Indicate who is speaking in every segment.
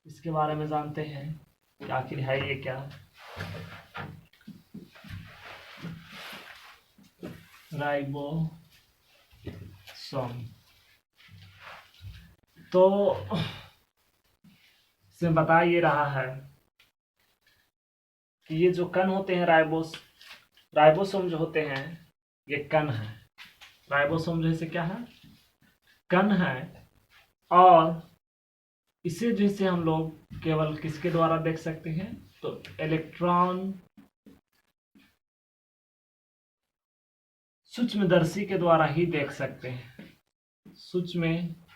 Speaker 1: इसके बारे में जानते हैं कि आखिर है ये क्या। राइबोसोम। तो इसमें बता ये रहा है कि ये जो कण होते हैं राइबोसोम जो होते हैं ये कण है। राइबोसोम जैसे क्या है, कण है। और इसे जैसे हम लोग केवल किसके द्वारा देख सकते हैं, तो इलेक्ट्रॉन सूक्ष्मदर्शी के द्वारा ही देख सकते हैं। सूक्ष्मदर्शी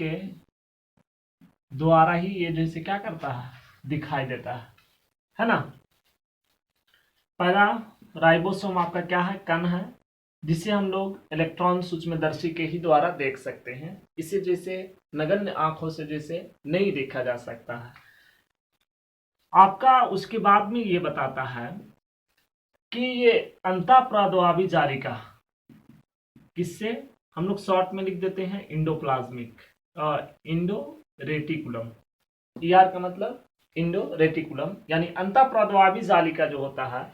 Speaker 1: के द्वारा ही ये जैसे क्या करता है, दिखाई देता है ना। पहला राइबोसोम आपका क्या है, कण है, जिसे हम लोग इलेक्ट्रॉन सूक्ष्मदर्शी के ही द्वारा देख सकते हैं। इसे जैसे नगण्य आंखों से जैसे नहीं देखा जा सकता है। आपका उसके बाद में ये बताता है कि ये अंतःप्रद्वावी जालिका किससे हम लोग शॉर्ट में लिख देते हैं इंडोप्लाज्मिक और इंडो रेटिकुलम। ईआर का मतलब इंडो रेटिकुलम, यानी अंतःप्रद्वावी जालिका जो होता है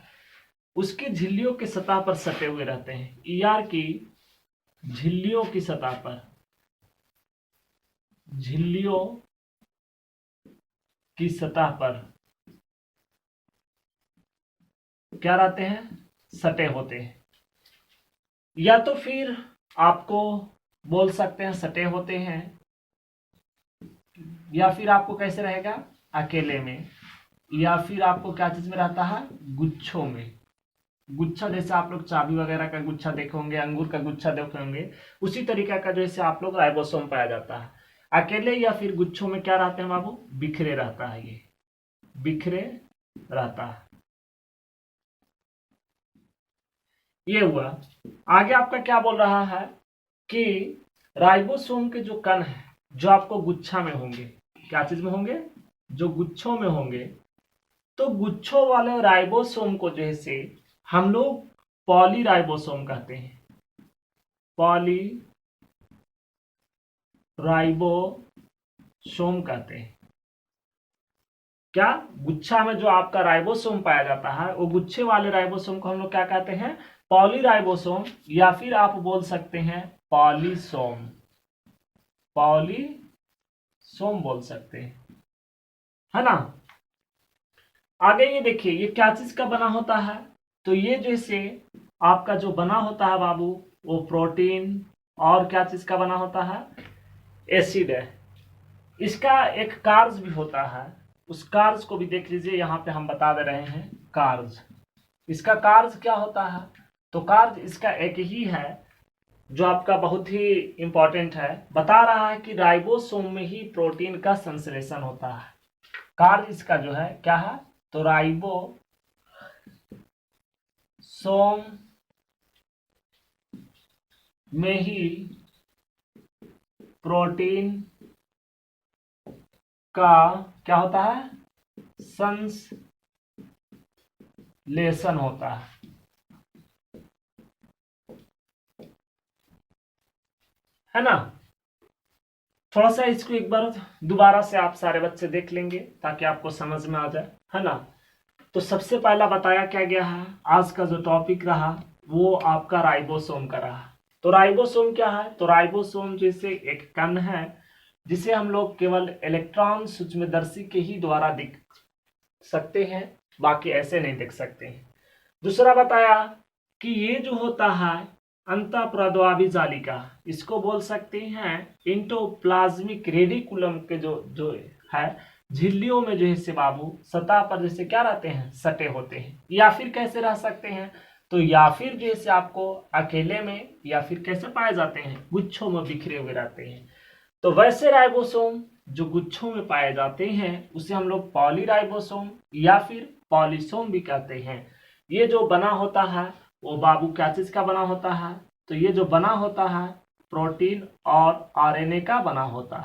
Speaker 1: उसकी झिल्लियों की सतह पर सटे हुए रहते हैं। ईआर की झिल्लियों की सतह पर, झिल्लियों की सतह पर क्या रहते हैं, सटे होते हैं। या तो फिर आपको बोल सकते हैं सटे होते हैं, या फिर आपको कैसे रहेगा, अकेले में, या फिर आपको क्या चीज में रहता है, गुच्छों में। गुच्छा जैसे आप लोग चाबी वगैरह का गुच्छा देखे होंगे, अंगूर का गुच्छा देखे होंगे, उसी तरीका का जैसे आप लोग राइबोसोम पाया जाता है। अकेले या फिर गुच्छों में क्या रहते हैं बाबू, बिखरे रहता है, ये बिखरे रहता है। ये हुआ। आगे आपका क्या बोल रहा है कि राइबोसोम के जो कण है जो आपको गुच्छा में होंगे, क्या चीज में होंगे, जो गुच्छों में होंगे, तो गुच्छों वाले राइबोसोम को जैसे हम लोग पॉलीराइबोसोम कहते हैं। पॉलीराइबोसोम कहते हैं। क्या, गुच्छा में जो आपका राइबोसोम पाया जाता है वो गुच्छे वाले राइबोसोम को हम लोग क्या कहते हैं, पॉलीराइबोसोम, या फिर आप बोल सकते हैं पॉलीसोम। पॉलीसोम बोल सकते हैं, है ना। आगे ये देखिए ये क्या चीज का बना होता है, तो ये जैसे आपका जो बना होता है बाबू वो प्रोटीन और क्या चीज का बना होता है, एसिड है। इसका एक कार्य भी होता है, उस कार्य को भी देख लीजिए, यहाँ पे हम बता दे रहे हैं कार्य। इसका कार्य क्या होता है, तो कार्य इसका एक ही है जो आपका बहुत ही इंपॉर्टेंट है, बता रहा है कि राइबोसोम में ही प्रोटीन का संश्लेषण होता है। कार्य इसका जो है क्या है, तो राइबोसोम में ही प्रोटीन का क्या होता है, संश्लेषण होता है ना। थोड़ा सा इसको एक बार दोबारा से आप सारे बच्चे देख लेंगे ताकि आपको समझ में आ जाए, है ना। तो सबसे पहला बताया क्या गया है, आज का जो टॉपिक रहा वो आपका राइबोसोम का रहा। तो राइबोसोम क्या है, तो राइबोसोम जैसे एक कण है जिसे हम लोग केवल इलेक्ट्रॉन सूक्ष्मदर्शी के ही द्वारा देख सकते हैं, बाकी ऐसे नहीं देख सकते हैं। दूसरा बताया कि ये जो होता है अंतःप्रद्वावी जालिका, इसको बोल सकते हैं इंटोप्लाज्मिक रेडिकुलम के जो है झिल्लियों में जो है से बाबू सतह पर जैसे क्या रहते हैं, सटे होते हैं। या फिर कैसे रह सकते हैं, तो या फिर जैसे आपको अकेले में, या फिर कैसे पाए जाते हैं, गुच्छों में बिखरे हुए रहते हैं। तो वैसे राइबोसोम जो गुच्छों में पाए जाते हैं उसे हम लोग पॉलीराइबोसोम या फिर पॉलीसोम भी कहते हैं। ये जो बना होता है वो बाबू क्या चीज का बना होता है, तो ये जो बना होता है प्रोटीन और आरएनए का बना होता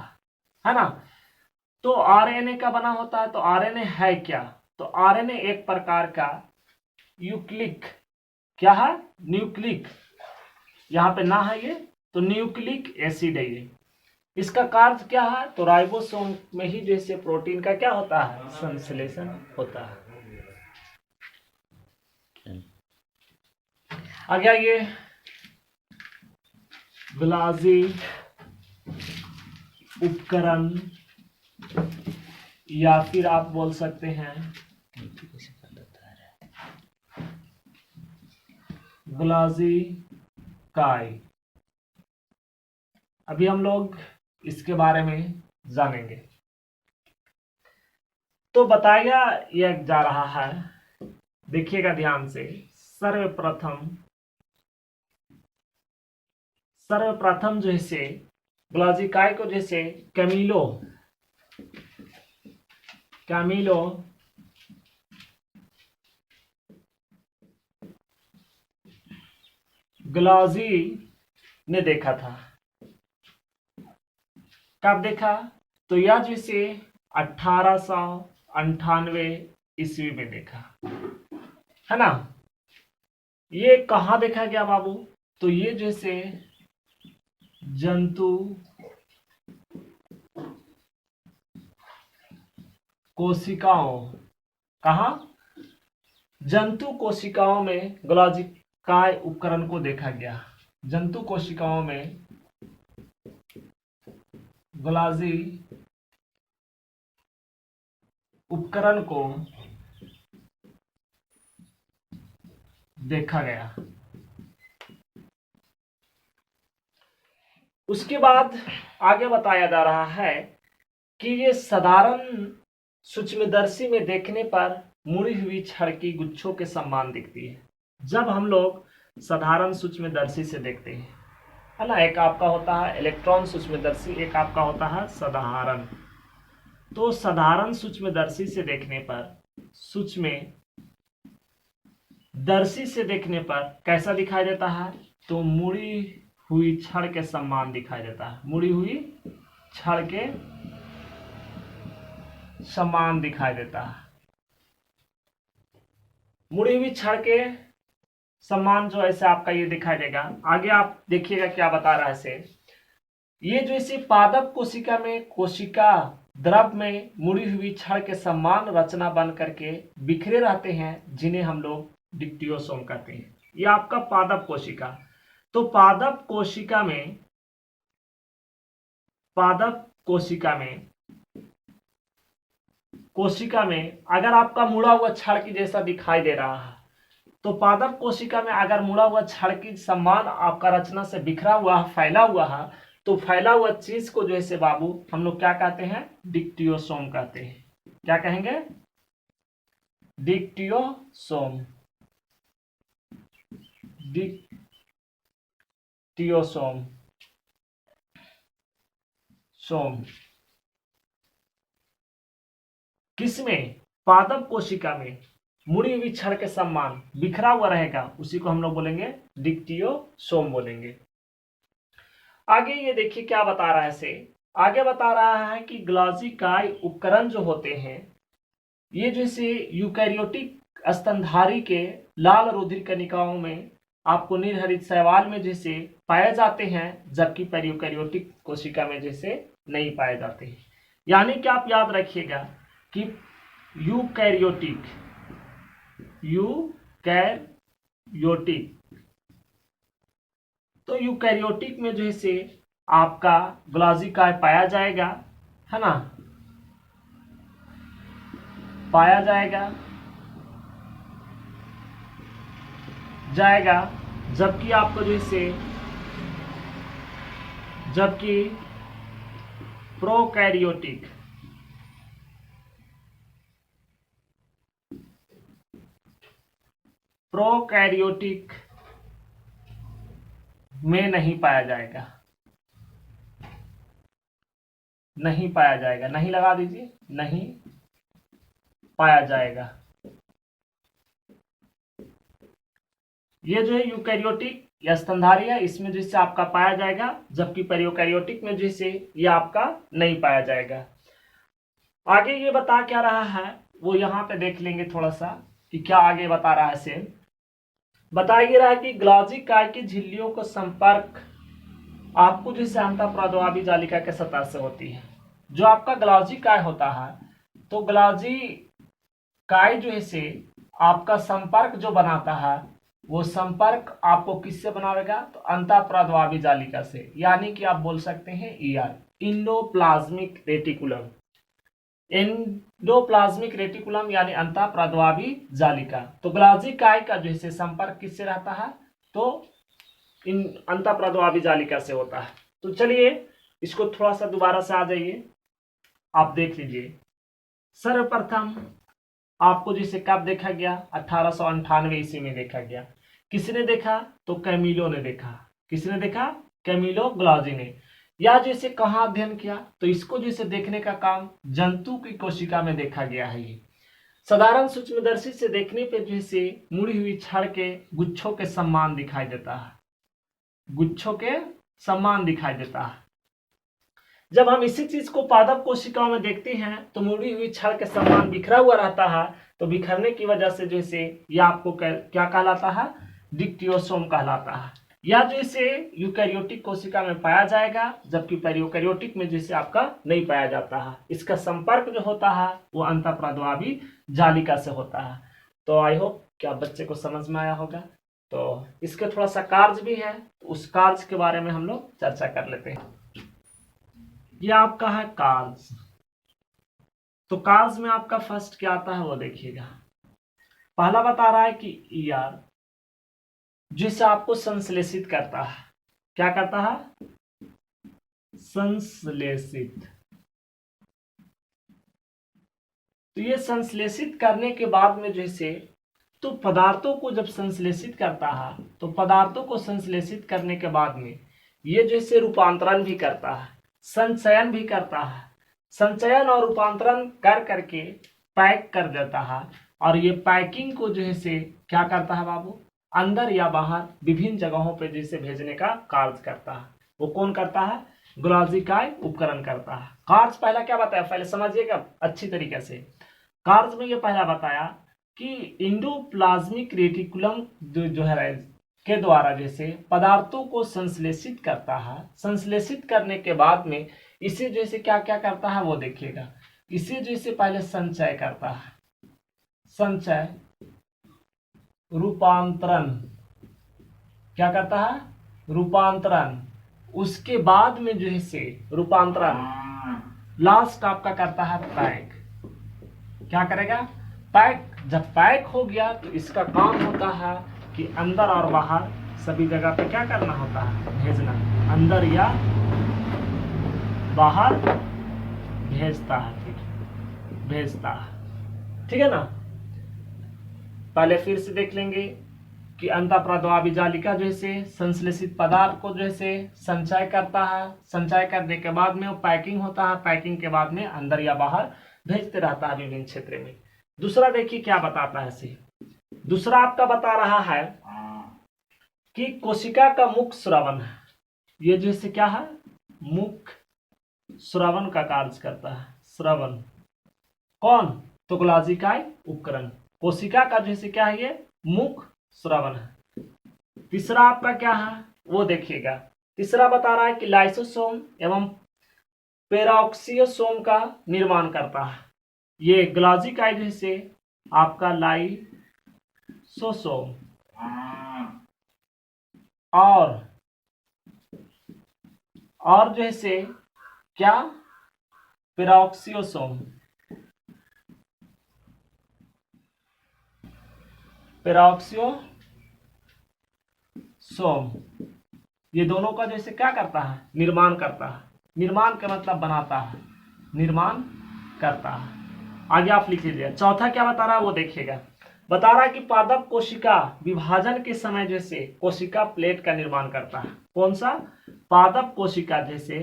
Speaker 1: है ना। तो आरएनए का बना होता है, तो आरएनए है क्या, तो आरएनए एक प्रकार का न्यूक्लिक, क्या है, न्यूक्लिक, यहाँ पे ना है ये, तो न्यूक्लिक एसिड है ये। इसका कार्य क्या है? तो राइबोसोम में ही जैसे प्रोटीन का क्या होता है? संश्लेषण होता है। आगे आइए, ग्लाजी उपकरण या फिर आप बोल सकते हैं ग्लाजी काय। अभी हम लोग इसके बारे में जानेंगे। तो बताया यह जा रहा है, देखिएगा ध्यान से। सर्वप्रथम जैसे ग्लाजी काय को जैसे कैमिलो ग्लाजी ने देखा था। कब देखा? तो यह जैसे 1898 ईस्वी में देखा, है ना। ये कहाँ देखा गया बाबू? तो ये जैसे जंतु कोशिकाओं, कहा? जंतु कोशिकाओं में ग्लाजी काय उपकरण को देखा गया। जंतु कोशिकाओं में ग्लाजी उपकरण को देखा गया। उसके बाद आगे बताया जा रहा है कि ये साधारण सूक्ष्मदर्शी में देखने पर मुड़ी हुई छड़ की गुच्छों के समान दिखती है। जब हम लोग साधारण सूक्ष्मदर्शी से देखते हैं, है ना, एक आपका होता है इलेक्ट्रॉन सूक्ष्मदर्शी, एक आपका होता है साधारण। तो साधारण सूक्ष्मदर्शी से देखने पर, सूक्ष्मदर्शी से देखने पर कैसा दिखाई देता है? तो मुड़ी हुई छड़ के समान दिखाई देता है। मुड़ी हुई छड़ के समान दिखाई देता है। मुड़ी हुई छड़ के समान जो ऐसे आपका ये दिखाई देगा। आगे आप देखिएगा क्या बता रहा है इसे। ये जो इसे पादप कोशिका में कोशिका द्रव में मुड़ी हुई छड़ के समान रचना बन करके बिखरे रहते हैं, जिन्हें हम लोग डिक्टियोसोम कहते हैं। ये आपका पादप कोशिका। तो पादप कोशिका में अगर आपका मुड़ा हुआ छड़ की जैसा दिखाई दे रहा है, तो पादप कोशिका में अगर मुड़ा हुआ छड़ की समान आपका रचना से बिखरा हुआ फैला हुआ है, तो फैला हुआ चीज को जैसे बाबू हम लोग क्या कहते हैं? डिक्टियोसोम कहते हैं। क्या कहेंगे? डिक्टियोसोम। किसमें? पादप कोशिका में मुड़ी हुई छड़ के समान बिखरा हुआ रहेगा, उसी को हम लोग बोलेंगे डिक्टियोसोम बोलेंगे। आगे ये देखिए क्या बता रहा है इसे। आगे बता रहा है कि ग्लाजी काय उपकरण जो होते हैं, ये जैसे यूकैरियोटिक स्तनधारी के लाल रुधिर कणिकाओं में आपको निर्हरित शैवाल में जैसे पाए जाते हैं, जबकि यूकैरियोटिक कोशिका में जैसे नहीं पाए जाते हैं। यानी कि आप याद रखिएगा कि यूकैरियोटिक तो यूकैरियोटिक में जैसे आपका ग्लाजी काय पाया जाएगा, है ना, पाया जाएगा, जबकि आपको जैसे प्रोकैरियोटिक में नहीं पाया जाएगा, नहीं लगा दीजिए, नहीं पाया जाएगा। ये जो है यूकैरियोटिक या स्तनधारी है, इसमें जैसे आपका पाया जाएगा, जबकि यूकैरियोटिक में जैसे ये आपका नहीं पाया जाएगा। आगे ये बता क्या रहा है वो यहाँ पे देख लेंगे थोड़ा सा कि क्या आगे बता रहा है से। बता ये रहा है कि ग्लाजी काय की झिल्लियों को संपर्क आपको जैसे अंतःप्रद्वावी जालिका के सतह से होती है। जो आपका ग्लॉजी काय होता है, तो ग्लॉजी काय जो है से आपका संपर्क जो बनाता है, वो संपर्क आपको किससे बनावेगा, तो अंतःप्रद्वावी जालिका से, यानी कि आप बोल सकते हैं ER, endoplasmic reticulum. Endoplasmic reticulum यानी अंतःप्रद्वावी जालिका। तो ग्लॉजी काय का जो है संपर्क किससे रहता है, तो इन अंतःप्रद्वावी जालिका से होता है। तो चलिए इसको थोड़ा सा दोबारा से आ जाइए, आप देख लीजिए। सर्वप्रथम आपको जिसे कब देखा गया, 1898 ईस्वी में देखा गया। किसने देखा, तो कैमिलो ने देखा। किसने देखा, कैमिलो ग्लॉजी ने। या जैसे कहाँ अध्ययन किया, तो इसको जैसे देखने का काम जंतु की कोशिका में देखा गया है। ये साधारण सूक्ष्मदर्शी से देखने पे जैसे मुड़ी हुई छड़ के गुच्छों के समान दिखाई देता है, गुच्छों के समान दिखाई देता है। जब हम इसी चीज को पादप कोशिकाओं में देखते हैं, तो मुड़ी हुई छड़ के समान बिखरा हुआ रहता है। तो बिखरने की वजह से जैसे यह आपको क्या कहलाता है, डिक्टियोसोम कहलाता है। या जैसे यूकैरियोटिक कोशिका में पाया जाएगा, जबकि पैरियोकैरियोटिक में जैसे आपका नहीं पाया जाता है। इसका संपर्क जो होता है वो अंतःप्रद्वावी जालिका से होता है। तो आई होप क्या बच्चे को समझ में आया होगा। तो इसके थोड़ा सा कार्य भी है, तो उस कार्य के बारे में हम लोग चर्चा कर लेते हैं। ये आपका है कार्य। तो कार्य में आपका फर्स्ट क्या आता है वो देखिएगा। पहला बता रहा है कि ईआर जिसे आपको संश्लेषित करता है। क्या करता है, संश्लेषित। तो ये संश्लेषित करने के बाद में जैसे, तो पदार्थों को जब संश्लेषित करता है, तो पदार्थों को संश्लेषित करने के बाद में ये जैसे रूपांतरण भी करता है, संचयन भी करता है। संचयन और रूपांतरण कर करके पैक कर देता है। और ये पैकिंग को जो है से क्या करता है बाबू, अंदर या बाहर विभिन्न जगहों पे जैसे भेजने का कार्य करता है। वो कौन करता है, ग्लॉजी काय उपकरण करता है। कार्य पहला क्या बताया, पहले समझिएगा अच्छी तरीके से। कार्य में ये पहला बताया कि इंडोप्लाज्मिक रेटिकुलम जो है के द्वारा जैसे पदार्थों को संश्लेषित करता है। संश्लेषित करने के बाद में इसे जैसे क्या क्या करता है वो देखिएगा। इसे जैसे पहले संचय करता है, संचय, रूपांतरण, क्या करता है, रूपांतरण। उसके बाद में जो है से रूपांतरण, लास्ट आपका करता है पैक। क्या करेगा, पैक। जब पैक हो गया तो इसका काम होता है कि अंदर और बाहर सभी जगह पे क्या करना होता है, भेजना। अंदर या बाहर भेजता है, फिर भेजता है। ठीक है ना। पहले फिर से देख लेंगे कि अंतःप्रद्वावी जालिका जैसे संश्लेषित पदार्थ को जैसे संचय करता है। संचय करने के बाद में वो पैकिंग होता है। पैकिंग के बाद में अंदर या बाहर भेजते रहता है विभिन्न क्षेत्र में। दूसरा देखिए क्या बताता है इसे। दूसरा आपका बता रहा है कि कोशिका का मुख श्रवण है। ये जैसे क्या है, मुख श्रवण का कार्य करता है। श्रवण कौन, तो ग्लॉजी काय उपकरण। कोशिका का जैसे क्या है, ये मुख श्रवण है। तीसरा आपका क्या है वो देखिएगा। तीसरा बता रहा है कि लाइसोसोम एवं पेरोक्सियोसोम का निर्माण करता है। ये ग्लॉजी काय जैसे आपका लाइसोसोम और जैसे क्या, पेरोक्सियोसोम, पेरोक्सियोसोम, ये दोनों का जैसे क्या करता है, निर्माण करता है। निर्माण का मतलब बनाता है, निर्माण करता है। आगे आप लिख लीजिए। चौथा क्या बता रहा है वो देखिएगा। बता रहा है कि पादप कोशिका विभाजन के समय जैसे कोशिका प्लेट का निर्माण करता है। कौन सा, पादप कोशिका जैसे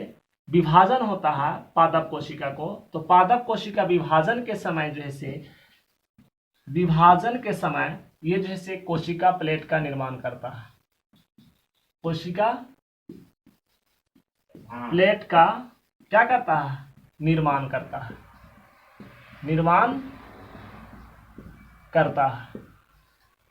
Speaker 1: विभाजन होता है पादप कोशिका को, तो पादप कोशिका विभाजन के समय जैसे, विभाजन के समय ये जैसे कोशिका प्लेट का निर्माण करता है। कोशिका प्लेट का क्या करता है, निर्माण करता है, निर्माण करता है।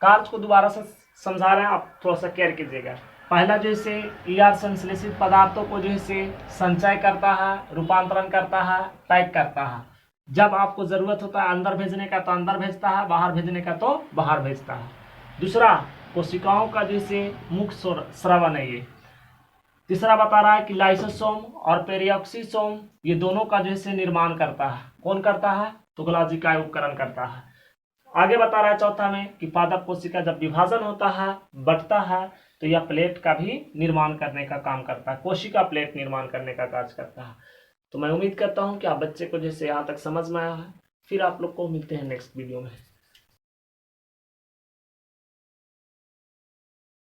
Speaker 1: कार्य को दोबारा से समझा रहे हैं, आप थोड़ा सा केयर कीजिएगा। पहला जैसे ईआर संश्लेषित पदार्थों को जैसे संचय करता है, रूपांतरण करता है, पैक करता है। जब आपको जरूरत होता है अंदर भेजने का तो अंदर भेजता है, बाहर भेजने का तो बाहर भेजता है। दूसरा, कोशिकाओं का जैसे मुख्य स्रावन है ये। तीसरा बता रहा है कि लाइसोसोम और पेरिऑक्सीसोम ये दोनों का जैसे निर्माण करता है। कौन करता है? तो गोल्गी का उपकरण करता है। आगे बता रहा है चौथा में कि पादप कोशिका जब विभाजन होता है, बढ़ता है, तो यह प्लेट का भी निर्माण करने का काम करता है, कोशिका प्लेट निर्माण करने का कार्य करता है। तो मैं उम्मीद करता हूं कि आप बच्चे को जैसे यहाँ तक समझ में आया है। फिर आप लोग को मिलते हैं नेक्स्ट वीडियो में।